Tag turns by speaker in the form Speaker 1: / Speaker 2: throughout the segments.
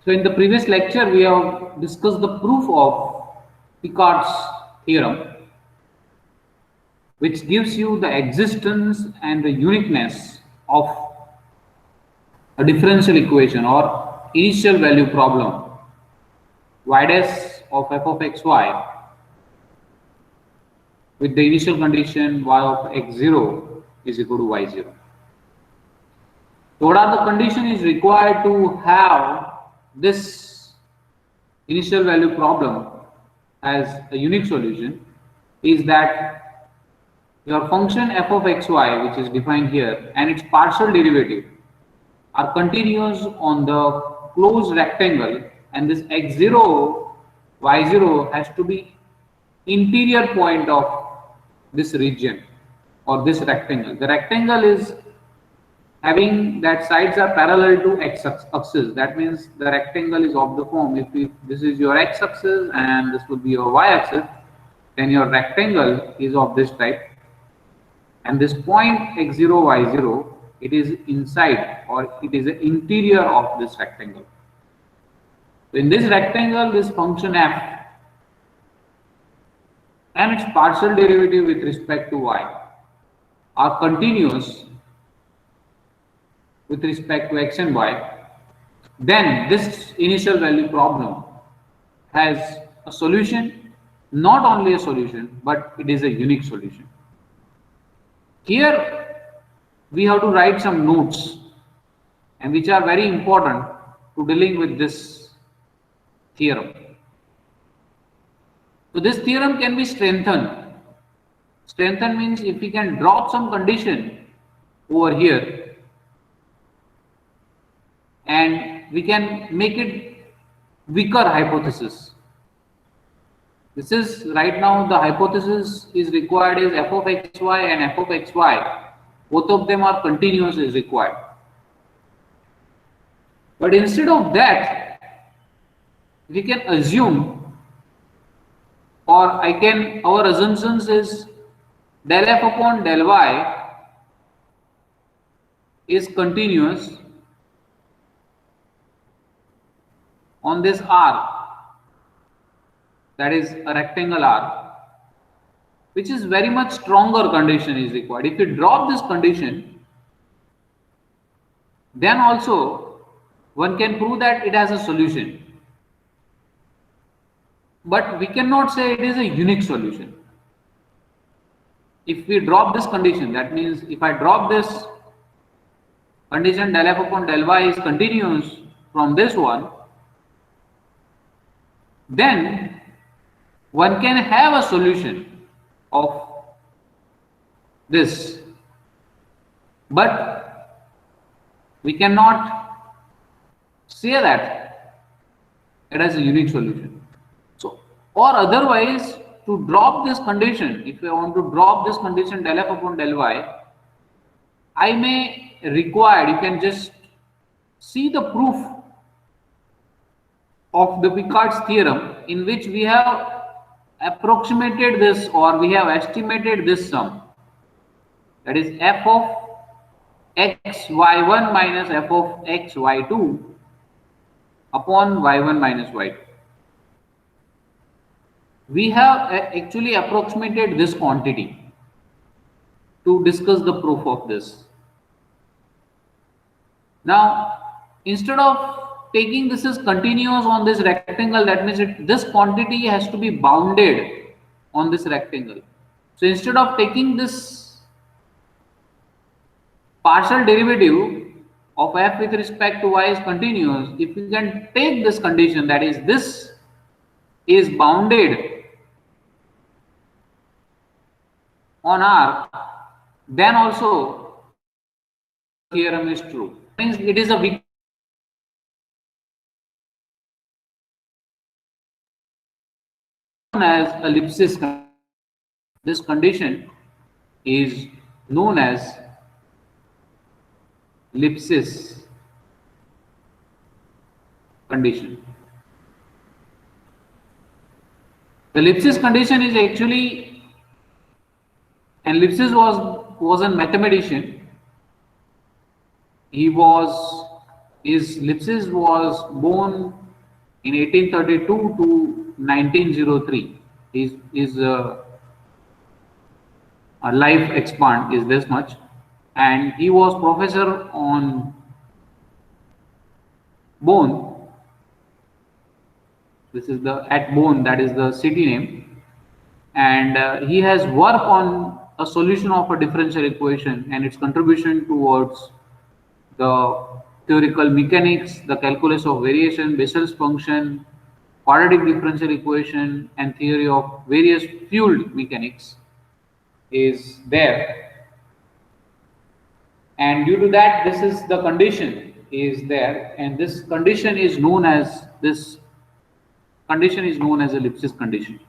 Speaker 1: So in the previous lecture, we have discussed the proof of Picard's theorem, which gives you the existence and the uniqueness of a differential equation or initial value problem y dash of f of xy with the initial condition y of x0 is equal to y0. So what are the conditions required to have this initial value problem as a unique solution is that your function f of xy, which is defined here, and its partial derivative are continuous on the closed rectangle, and this x0 y0 has to be interior point of this region or this rectangle. The rectangle is having that sides are parallel to x axis. That means the rectangle is of the form, if this is your x axis and this would be your y axis, then your rectangle is of this type, and this point x0 y0, it is inside or it is the interior of this rectangle. So in this rectangle, this function f and its partial derivative with respect to y are continuous with respect to x and y, then this initial value problem has a solution, not only a solution, but it is a unique solution. Here we have to write some notes, and which are very important to dealing with this theorem. So this theorem can be strengthened. Strengthened means if we can drop some condition over here and we can make it weaker hypothesis. This is right now the hypothesis is required is f of xy and f of xy. Both of them are continuous is required. But instead of that, we can assume, or our assumptions is del f upon del y is continuous on this R, that is a rectangle R, which is very much stronger condition is required. If you drop this condition, then also one can prove that it has a solution. But we cannot say it is a unique solution. If we drop this condition, that means if I drop this condition del f upon del y is continuous from this one, then one can have a solution of this, but we cannot say that it has a unique solution. So, or otherwise, to drop this condition, if I want to drop this condition del f upon del y, I may require, you can just see the proof of the Picard's theorem, in which we have approximated this or we have estimated this sum, that is f of xy1 minus f of xy2 upon y1 minus y2. We have actually approximated this quantity to discuss the proof of this. Now, instead of taking this as continuous on this rectangle, that means this quantity has to be bounded on this rectangle. So instead of taking this partial derivative of f with respect to y is continuous, if you can take this condition, that is this is bounded on R, then also theorem is true. Means it is a weak as ellipsis. This condition is known as ellipsis condition. The ellipsis condition is actually, and Lipsis was a mathematician. He was His Lipsis was born in 1832 to 1903. His life expand is this much, and he was professor on Bonn. This is the at Bonn, that is the city name, and he has worked on a solution of a differential equation and its contribution towards the theoretical mechanics, the calculus of variation, Bessel's function, quadratic differential equation, and theory of various fluid mechanics is there. And due to that, this is the condition is there, and this condition is known as a Lipsis condition.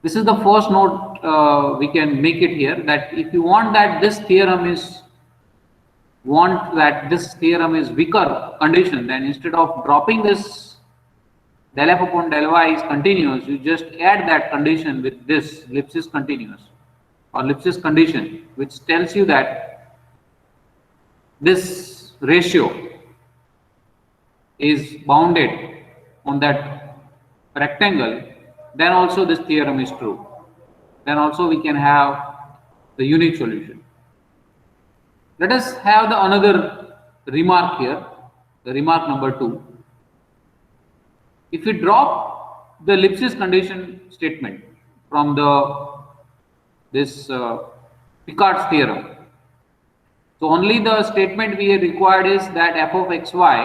Speaker 1: This is the first note we can make it here, that if you want that this theorem is weaker condition, then instead of dropping this del f upon del y is continuous, you just add that condition with this Lipsis continuous or Lipsis condition, which tells you that this ratio is bounded on that rectangle, then also this theorem is true. Then also we can have the unique solution. Let us have the another remark here, the remark number 2. If we drop the Lipsis condition statement from this Picard's theorem, so only the statement we required is that f of xy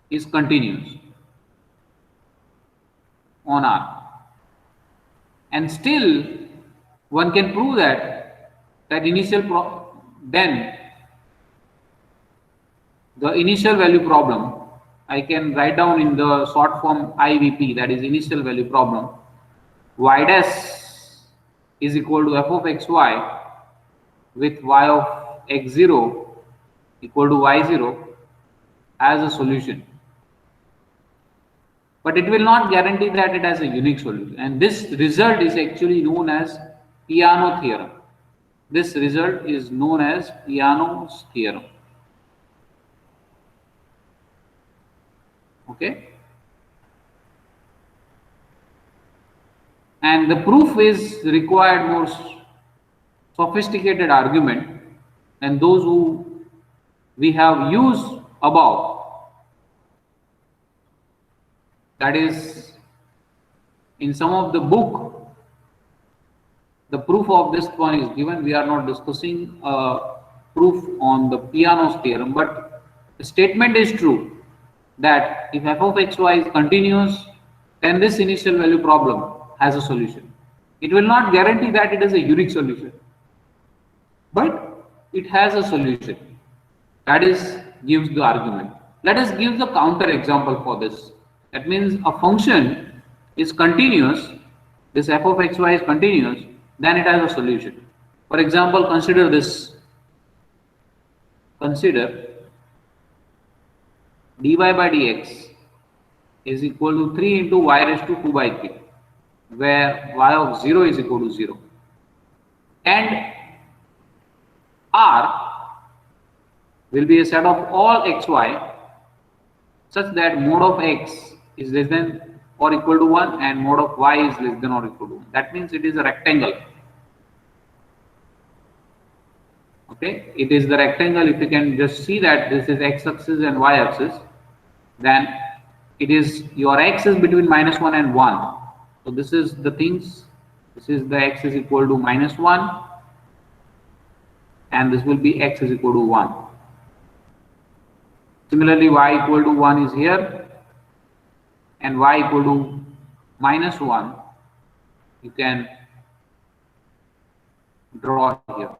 Speaker 1: is continuous on R, and still one can prove that then the initial value problem I can write down in the short form IVP, that is initial value problem. Y dash is equal to f of xy with y of x0 equal to y0 as a solution. But it will not guarantee that it has a unique solution, and this result is actually known as Peano's theorem. This result is known as Peano's theorem. Okay, and the proof is required more sophisticated argument than those who we have used above. That is, in some of the book, the proof of this one is given. We are not discussing proof on the Peano's theorem, but the statement is true that if f of xy is continuous, then this initial value problem has a solution. It will not guarantee that it is a unique solution, but it has a solution. That is gives the argument. Let us give the counter example for this. That means a function is continuous, this f of xy is continuous, then it has a solution. For example, consider this. Consider dy by dx is equal to 3 into y raised to 2 by 3, where y of 0 is equal to 0. And R will be a set of all xy such that mod of x is less than or equal to 1 and mod of y is less than or equal to 1. That means it is a rectangle. Okay, it is the rectangle. If you can just see that this is x-axis and y-axis, then it is your x is between -1 and 1. So this is the things. This is the x is equal to -1, and this will be x is equal to 1. Similarly, y equal to 1 is here, and y equal to -1 you can draw here.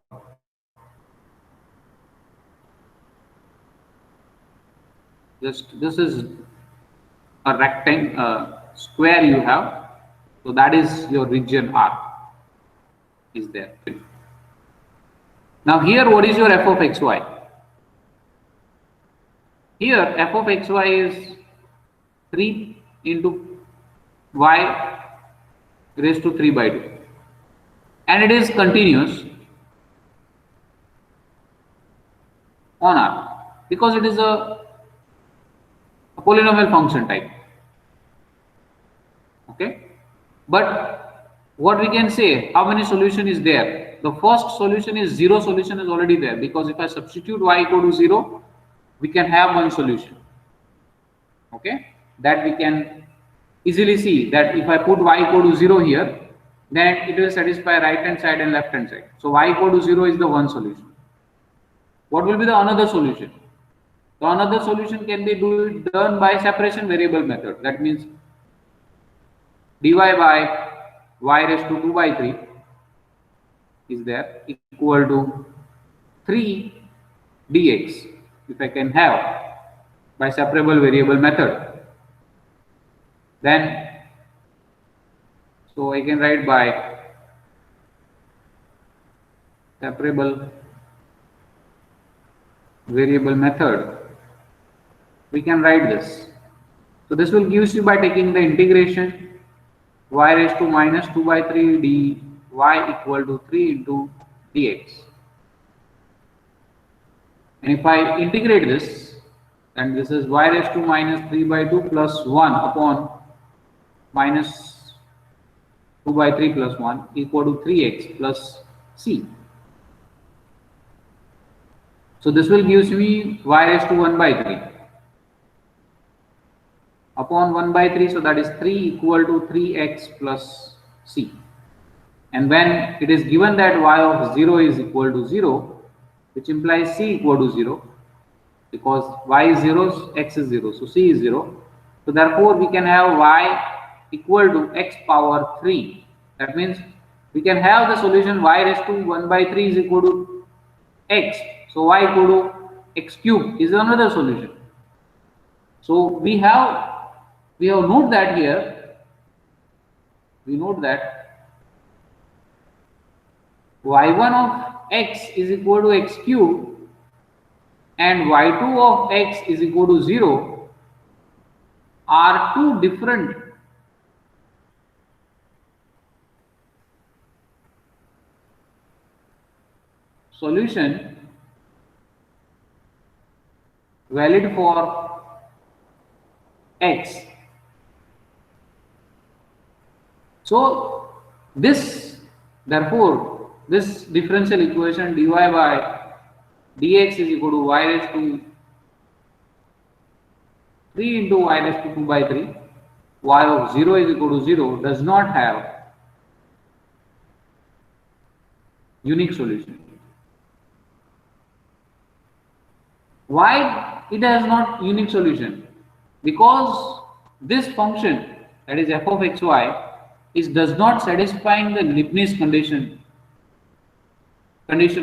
Speaker 1: This is a rectangle, square you have, so that is your region R is there. Now here, what is your f of xy? Here f of xy is 3 into y raised to 3 by 2, and it is continuous. on R, because it is a polynomial function type. Okay, but what we can say, how many solution is there? The first solution is zero solution is already there, because if I substitute y equal to 0, we can have one solution. Okay, that we can easily see that if I put y equal to 0 here, then it will satisfy right hand side and left hand side. So y equal to 0 is the one solution. What will be the another solution? The another solution can be done by separation variable method. That means dy by y raised to 2 by 3 is there equal to 3 dx, if I can have by separable variable method. Then so I can write by separable variable method, we can write this. So this will give you by taking the integration y raised to minus 2 by 3 dy equal to 3 into dx. And if I integrate this, then this is y raised to minus 3 by 2 plus 1 upon minus 2 by 3 plus 1 equal to 3x plus c. So this will give me y raised to 1 by 3 upon 1 by 3, so that is 3 equal to 3x plus c. And when it is given that y of 0 is equal to 0, which implies c equal to 0, because y is 0, x is 0, so c is 0. So therefore we can have y equal to x power 3. That means we can have the solution y raised to 1 by 3 is equal to x. So y equal to x cube is another solution. So we have note that here, we note that y1 of x is equal to x cube and y2 of x is equal to 0 are two different solution valid for x. So therefore this differential equation dy by dx is equal to y raised to 3 into y raised to 2 by 3, y of 0 is equal to 0 does not have unique solution. Why it has not unique solution? Because this function, that is f of xy, does not satisfying the Leibniz condition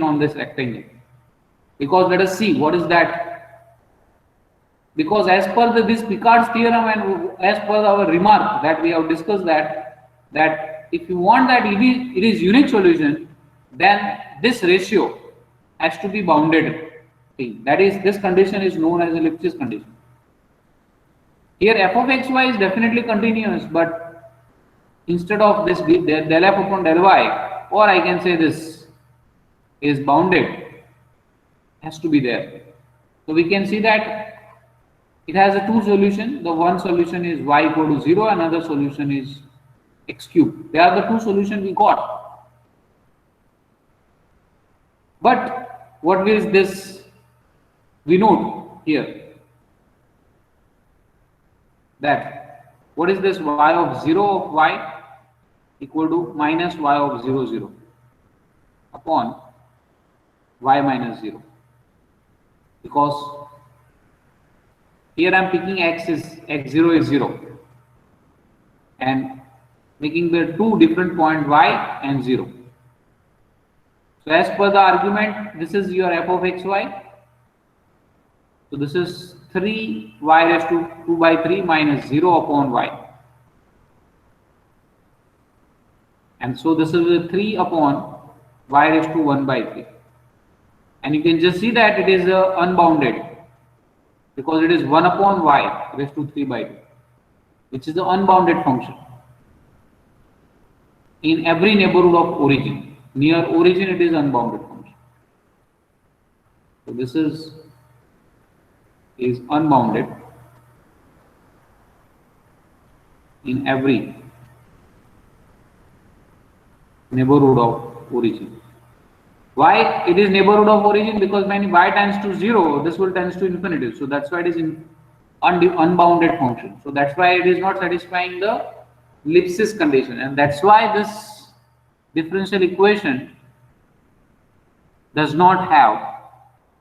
Speaker 1: on this rectangle. Because let us see what is that. Because as per this Picard's theorem and as per our remark that we have discussed that if you want that it is unique solution, then this ratio has to be bounded. That is, this condition is known as a Leibniz condition. Here f of xy is definitely continuous, but instead of this del f upon del y, or I can say this is bounded, has to be there. So we can see that it has a two solution. The one solution is y equal to 0, another solution is x cube. They are the two solutions we got. But what is this? We note here that what is this y of 0 of y equal to minus y of 0 0 upon y minus 0, because here I am picking x0 is 0 and making the two different point y and 0. So as per the argument, this is your f of xy. So this is 3 y raised to 2 by 3 minus 0 upon y. And so this is 3 upon y raised to 1 by 3. And you can just see that it is unbounded, because it is 1 upon y raised to 3 by 2, which is the unbounded function in every neighborhood of origin. Near origin it is unbounded function. So this is is unbounded in every neighborhood of origin. Why it is neighborhood of origin? Because when y tends to 0, this will tends to infinity. So that's why it is in unbounded function. So that's why it is not satisfying the ellipsis condition, and that's why this differential equation does not have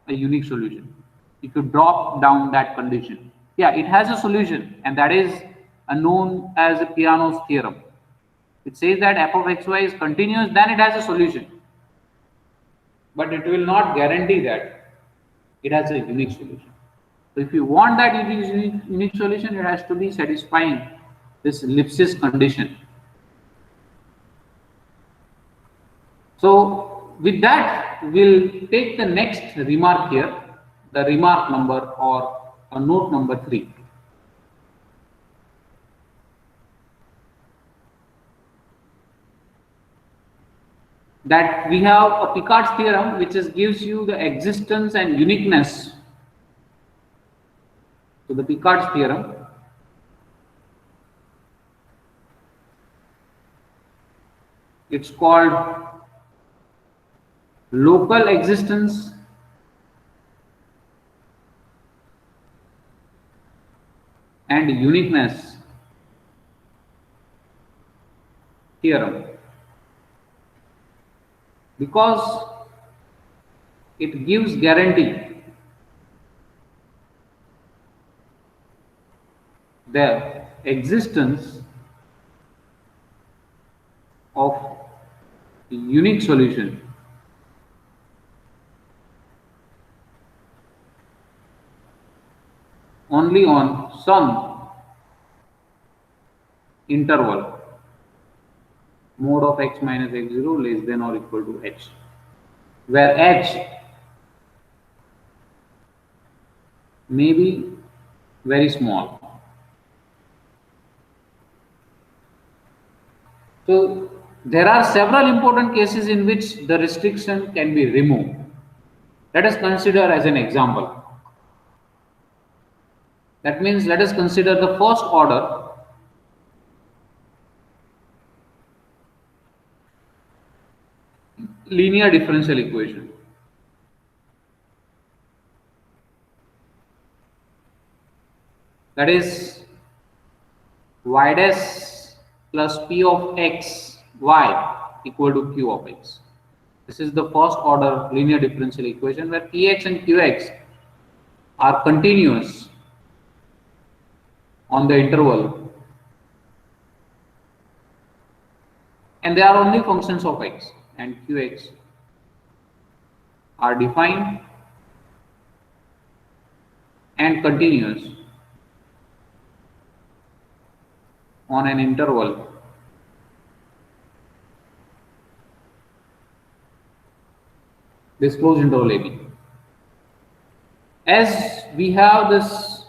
Speaker 1: a unique solution. If you drop down that condition, yeah, it has a solution, and that is known as Peano's theorem. It says that f of xy is continuous, then it has a solution, but it will not guarantee that it has a unique solution. So if you want that unique solution, it has to be satisfying this ellipsis condition. So with that, we'll take the next remark here, the remark number or a note number 3. That we have a Picard's theorem which gives you the existence and uniqueness. So the Picard's theorem it's called local existence and uniqueness theorem, because it gives guarantee the existence of a unique solution only on some interval mod of x minus x0 less than or equal to h, where h may be very small. So there are several important cases in which the restriction can be removed. Let us consider as an example. That means let us consider the first order linear differential equation. That is y dash plus p of x y equal to q of x. This is the first order linear differential equation where px and qx are continuous on the interval and they are only functions of x, and qx are defined and continuous on an interval this closed interval AB. As we have this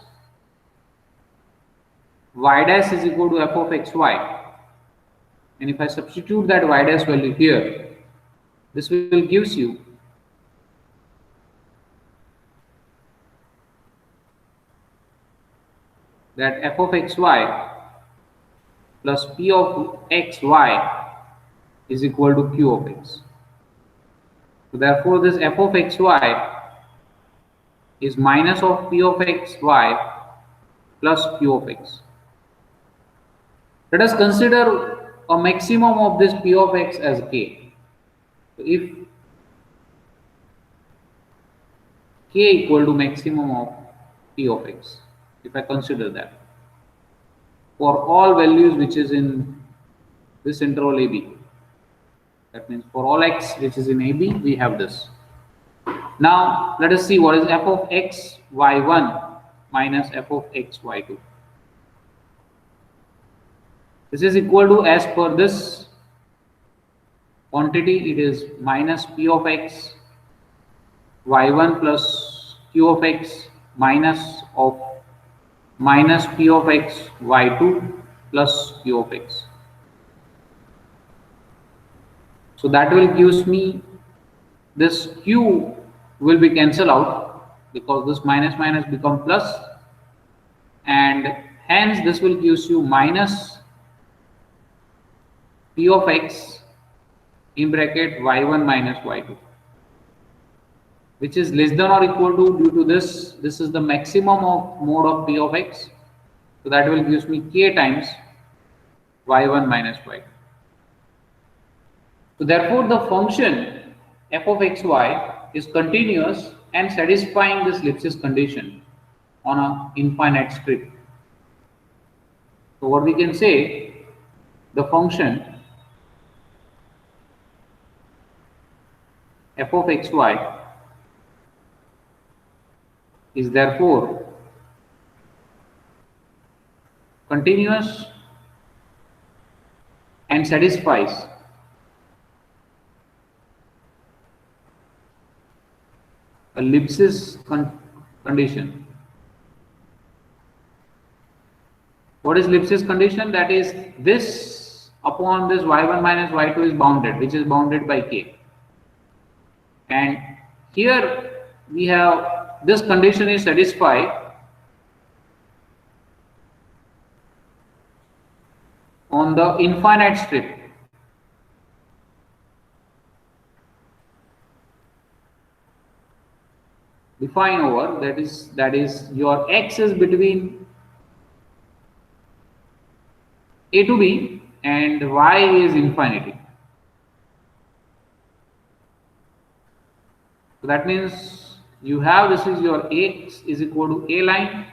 Speaker 1: y dash is equal to f of xy, and if I substitute that y dash value here, this will gives you that f of xy plus p of xy is equal to q of x. So therefore this f of xy is minus of p of xy plus q of x. Let us consider a maximum of this p of x as k. So if k equal to maximum of p of x, if I consider that for all values which is in this interval AB, that means for all x which is in AB, we have this. Now let us see what is f of x y1 minus f of x y2. This is equal to, as per this quantity, it is minus p of x y1 plus q of x minus p of x y2 plus q of x. So that will gives me this q will be cancelled out because this minus minus become plus, and hence this will gives you minus p of x in bracket y1 minus y2, which is less than or equal to, due to this is the maximum of mode of p of x, so that will gives me k times y1 minus y2. So therefore the function f of xy is continuous and satisfying this Lipschitz condition on an infinite strip. So what we can say, the function f of xy is therefore continuous and satisfies a Lipschitz condition. What is Lipschitz condition? That is, this upon this y1 minus y2 is bounded, which is bounded by k. And here we have this condition is satisfied on the infinite strip. Define over, that is your x is between a to b and y is infinity. So that means you have, this is your x is equal to a line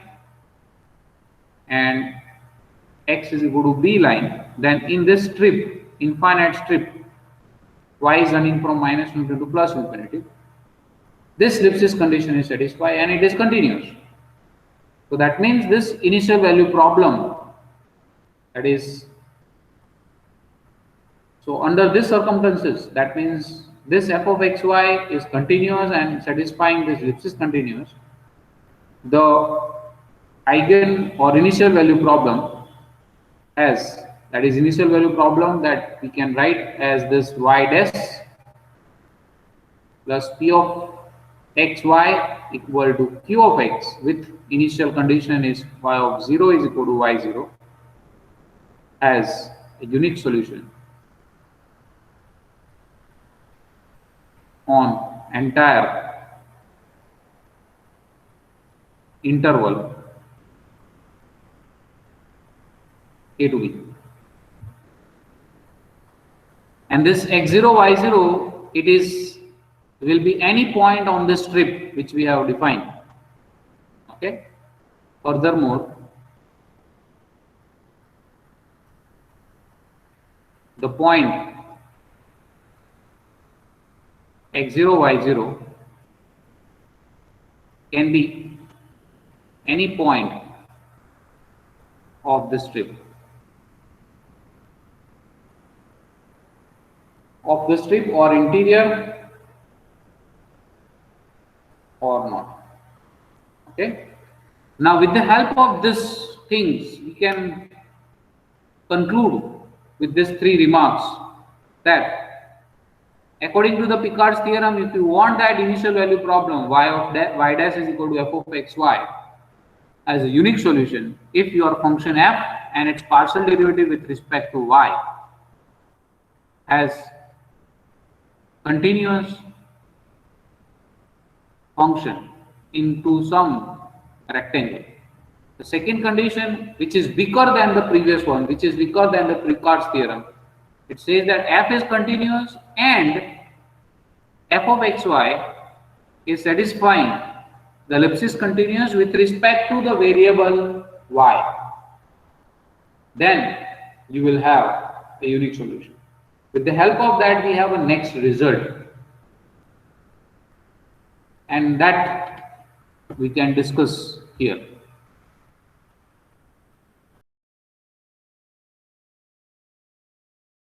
Speaker 1: and x is equal to b line. Then in this strip, infinite strip, y is running from minus infinity to plus infinity. This Lipschitz condition is satisfied and it is continuous. So that means this initial value problem, that is, so under these circumstances, that means this f of xy is continuous and satisfying this Lipschitz continuous. The eigen or initial value problem has, that is initial value problem that we can write as this y dash plus p of xy equal to q of x with initial condition is y of 0 is equal to y0 as a unique solution on entire interval a to b. And this x0 y0, it is will be any point on this strip which we have defined. Okay. Furthermore, the point x0 y0 can be any point of the strip or interior or not. Okay. Now with the help of these things we can conclude with these three remarks that according to the Picard's theorem, if you want that initial value problem y dash is equal to f of xy as a unique solution, if your function f and its partial derivative with respect to y has continuous function into some rectangle. The second condition, which is weaker than the previous one, which is weaker than the Picard's theorem, it says that f is continuous and f of xy is satisfying the Lipschitz continuous with respect to the variable y. Then you will have a unique solution. With the help of that, we have a next result, and that we can discuss here.